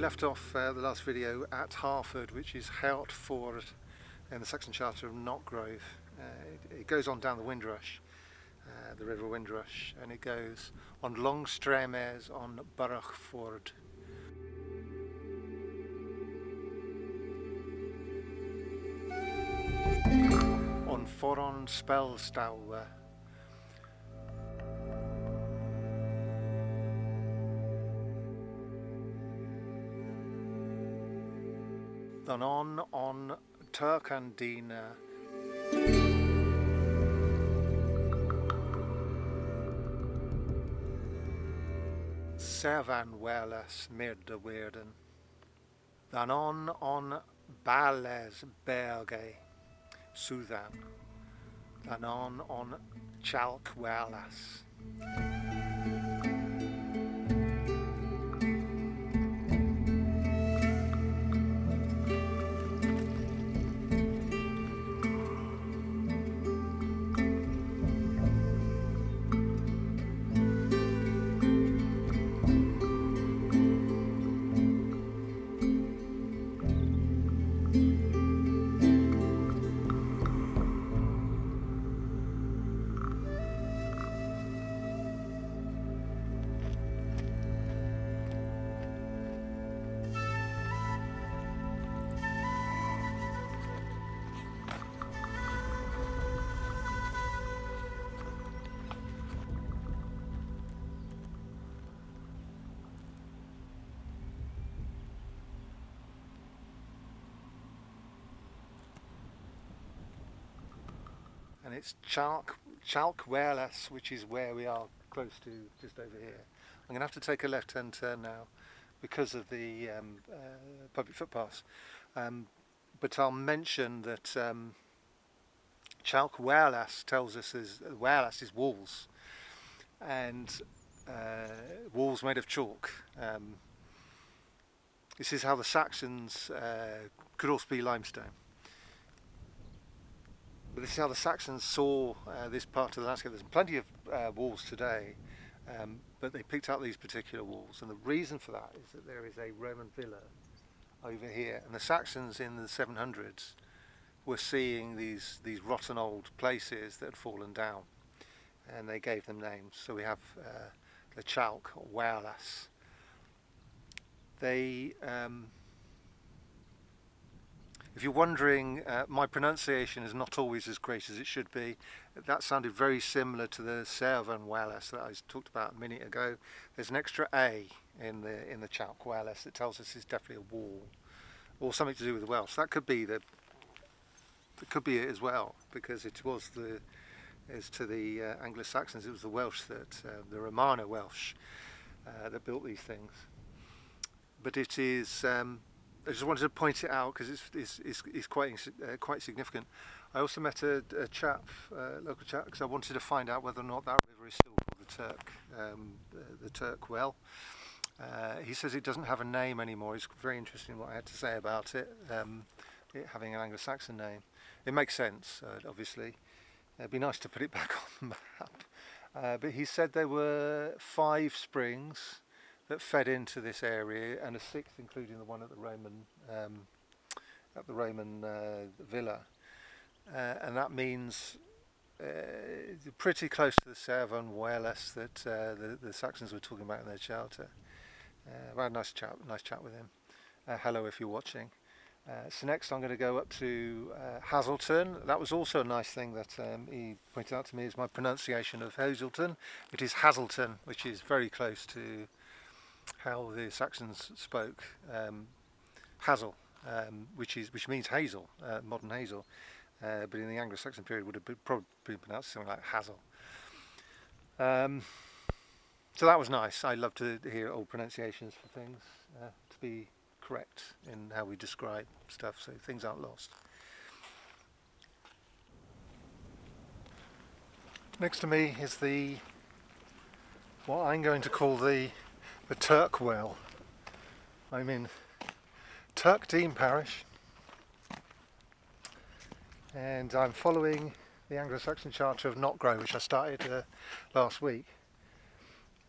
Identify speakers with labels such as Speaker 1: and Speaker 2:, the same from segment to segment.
Speaker 1: left off the last video at Harford, which is Hertford in the Saxon Charter of Knockgrove. It goes on down the Windrush, the River Windrush, and it goes on long stremes on Burachford. On Foron Spellstauwe. Dan on Turkdean. Cealcweallas middeweerden. Dan on Bales Berge Sudan. Dan on Cealcweallas. And it's Cealcweallas, which is where we are, close to, just over here. I'm going to have to take a left-hand turn now because of the public footpaths. But I'll mention that Cealcweallas tells us Weallas is walls, and walls made of chalk. This is how the Saxons could also be limestone. But this is how the Saxons saw this part of the landscape. There's plenty of walls today, but they picked out these particular walls, and the reason for that is that there is a Roman villa over here, and the Saxons in the 700s were seeing these rotten old places that had fallen down, and they gave them names. So we have the Cealcweallas. They if you're wondering, my pronunciation is not always as great as it should be. That sounded very similar to the Cealcweallas that I talked about a minute ago. There's an extra A in the Cealcweallas that tells us it's definitely a wall, or something to do with the Welsh. That could be it as well, because it was as to the Anglo-Saxons, it was the Welsh the Romano Welsh that built these things. But it is. I just wanted to point it out because it's quite significant. I also met a local chap, because I wanted to find out whether or not that river is still called the Turkwell. He says it doesn't have a name anymore. It's very interesting what I had to say about it, it having an Anglo-Saxon name. It makes sense, obviously. It'd be nice to put it back on the map. But he said there were 5 springs that fed into this area, and a 6th, including the one at the Roman villa, and that means pretty close to the Cealcweallas that the Saxons were talking about in their charter. I had a nice chat with him. Hello, if you're watching. So next, I'm going to go up to Hazelton. That was also a nice thing that he pointed out to me, is my pronunciation of Hazelton. It is Hazelton, which is very close to how the Saxons spoke hazel, which means hazel, modern hazel, but in the Anglo-Saxon period would have probably been pronounced something like hazel. So that was nice. I love to hear old pronunciations for things, to be correct in how we describe stuff, so things aren't lost. Next to me is what I'm going to call the Turkwell. I'm in Turkdean parish, and I'm following the Anglo-Saxon Charter of Knockgrove, which I started last week.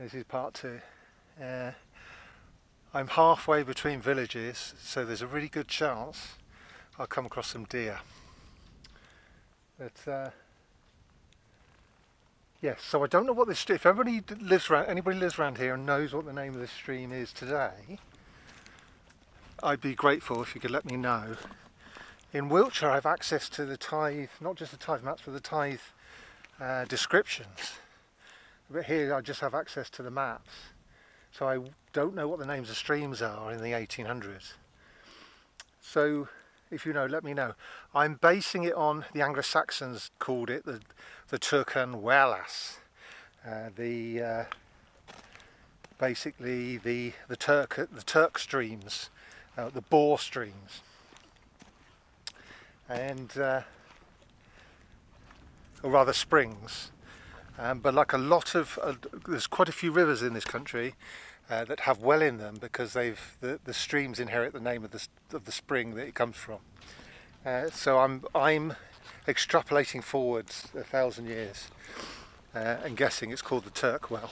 Speaker 1: This is part 2. I'm halfway between villages, so there's a really good chance I'll come across some deer. But yes, so I don't know what this. If anybody lives around here and knows what the name of this stream is today, I'd be grateful if you could let me know. In Wiltshire, I have access to the tithe, not just the tithe maps, but the tithe descriptions. But here, I just have access to the maps, so I don't know what the names of streams are in the 1800s. So, if you know, let me know. I'm basing it on the Anglo-Saxons called it the Cealcweallas, basically the Turk streams, the Boar streams, and or rather springs. But like a lot of, there's quite a few rivers in this country that have well in them because the streams inherit the name of the spring that it comes from. So I'm extrapolating forwards 1,000 years and guessing it's called the Cealcweallas.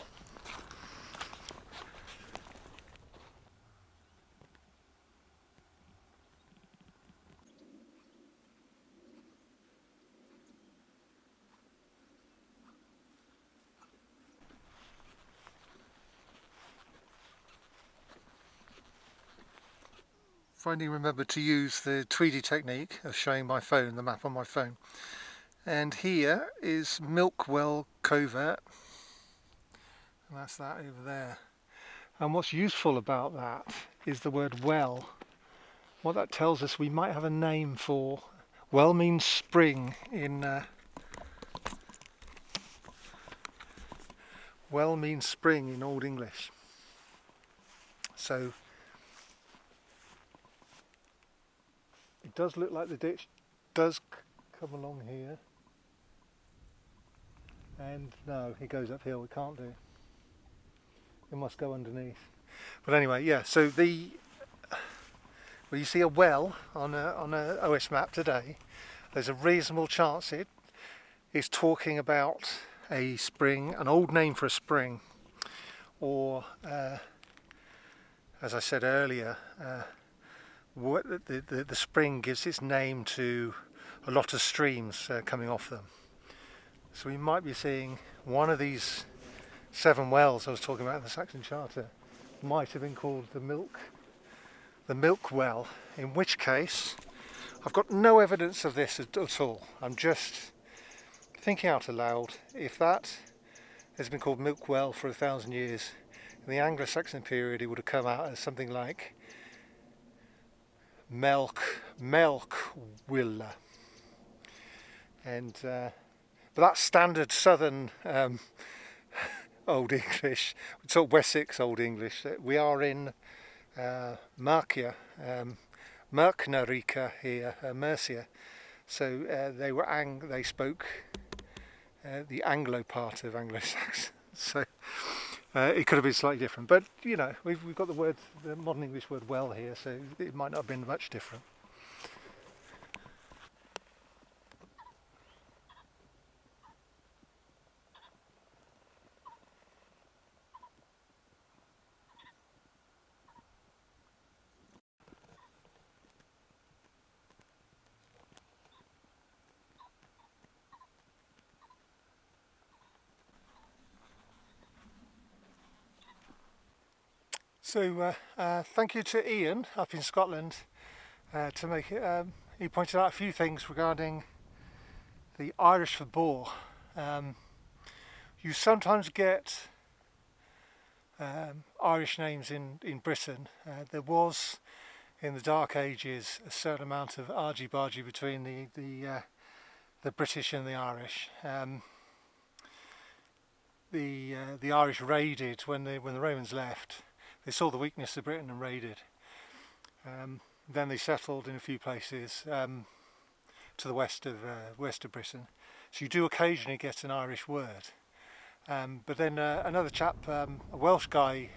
Speaker 1: Finally remembered to use the Tweedy technique of showing my phone, the map on my phone. And here is Milkwell Covert, and that's that over there. And what's useful about that is the word well. What that tells us, we might have a name for, well means spring in Old English. So it does look like the ditch does come along here, and no, it goes uphill. It can't do. It must go underneath. But anyway, yeah. So you see a well on a OS map today. There's a reasonable chance it is talking about a spring, an old name for a spring, or as I said earlier, the spring gives its name to a lot of streams coming off them. So we might be seeing one of these 7 wells I was talking about in the Saxon Charter might have been called the milk well, in which case I've got no evidence of this at all. I'm just thinking out aloud. If that has been called milk well for 1,000 years, in the Anglo-Saxon period it would have come out as something like melk willa, and but that's standard southern Old English. We talk Wessex Old English. We are in Mercia, Mercnarica here, Mercia. So they spoke the Anglo part of Anglo-Saxon. So it could have been slightly different, but you know, we've got the modern English word well here, so it might not have been much different. So thank you to Ian up in Scotland to make it. He pointed out a few things regarding the Irish for boar. You sometimes get Irish names in Britain. There was in the Dark Ages a certain amount of argy-bargy between the British and the Irish. The Irish raided when the Romans left. They saw the weakness of Britain and raided. Then they settled in a few places to the west of Britain. So you do occasionally get an Irish word. But then another chap, a Welsh guy,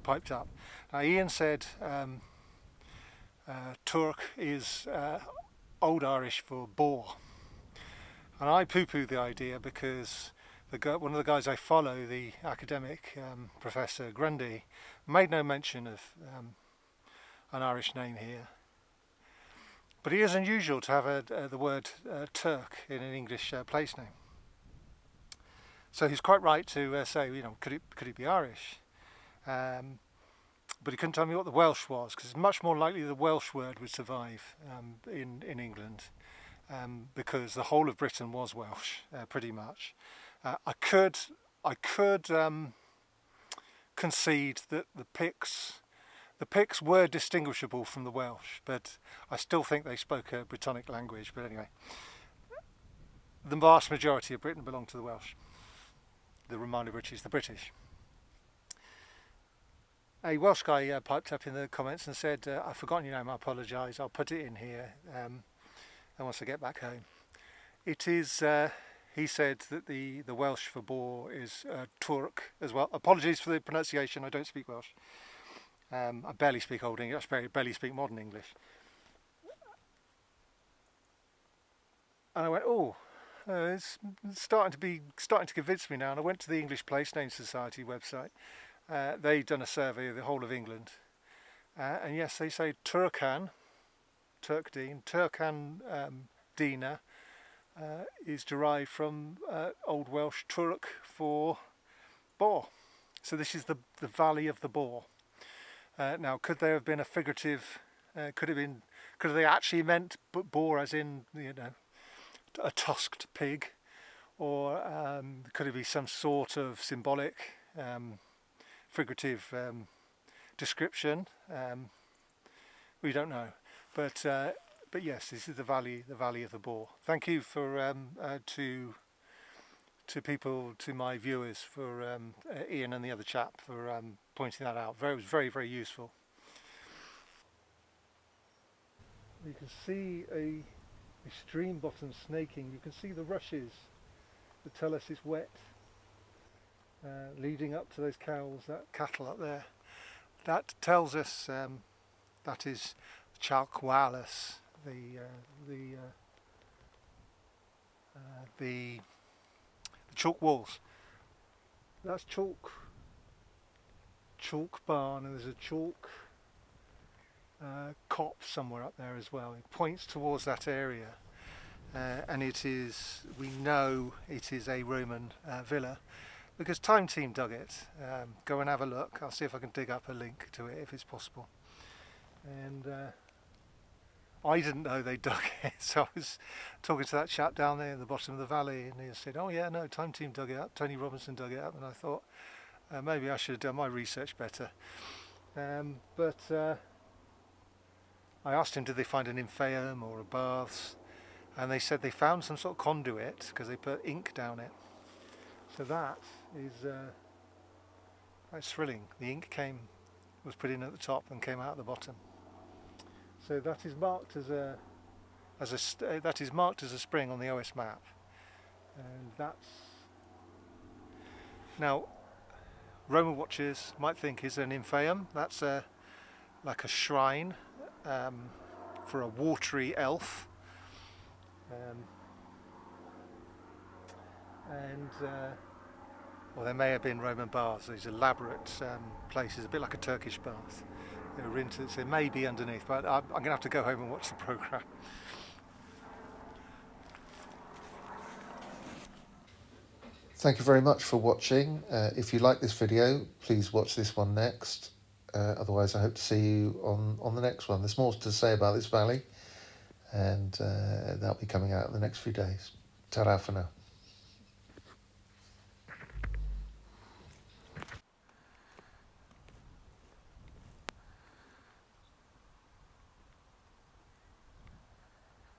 Speaker 1: piped up. Now Ian said Turk is Old Irish for boar. And I poo-poo the idea because one of the guys I follow, the academic Professor Grundy, made no mention of an Irish name here. But it is unusual to have the word Turk in an English place name. So he's quite right to say, could it be Irish? But he couldn't tell me what the Welsh was, because it's much more likely the Welsh word would survive in England, because the whole of Britain was Welsh, pretty much. I could concede that the Picts were distinguishable from the Welsh, but I still think they spoke a Brittonic language. But anyway, the vast majority of Britain belonged to the Welsh, the remainder which is the British. A Welsh guy piped up in the comments and said, I've forgotten your name, I apologise, I'll put it in here once I get back home. It is, he said that the Welsh for boar is Turk as well. Apologies for the pronunciation, I don't speak Welsh. I barely speak Old English, I barely speak Modern English. And I went, it's starting to convince me now. And I went to the English Place Name Society website. They've done a survey of the whole of England. And yes, they say Turkdean, Dina, is derived from Old Welsh Turk for boar. So this is the Valley of the Boar. Now, could there have been a figurative? Could they actually meant boar as in a tusked pig, or could it be some sort of symbolic, figurative description? We don't know, but yes, this is the valley of the Boar. Thank you for to my viewers, for Ian and the other chap, for pointing that out. It was very, very useful. You can see a stream bottom snaking. You can see the rushes that tell us it's wet, leading up to those cattle up there. That tells us that is Cealcweallas, the chalk walls. That's chalk barn, and there's a chalk copse somewhere up there as well. It points towards that area, and we know it is a Roman villa because Time Team dug it. Go and have a look. I'll see if I can dig up a link to it if it's possible. And I didn't know they dug it, so I was talking to that chap down there in the bottom of the valley, and he said, "Oh yeah, no, Time Team dug it up. Tony Robinson dug it up." And I thought maybe I should have done my research better. But I asked him, did they find an infeum or a baths? And they said they found some sort of conduit because they put ink down it. So that is that's thrilling. The ink was put in at the top and came out at the bottom. So that is marked as a spring on the OS map, and that's now Roman watchers might think is an infeum. That's like a shrine for a watery elf, or there may have been Roman baths, these elaborate places, a bit like a Turkish bath. They're into, so it may be underneath, but I'm going to have to go home and watch the programme.
Speaker 2: Thank you very much for watching. If you like this video, please watch this one next. Otherwise, I hope to see you on the next one. There's more to say about this valley, and that'll be coming out in the next few days. Ta-ra for now.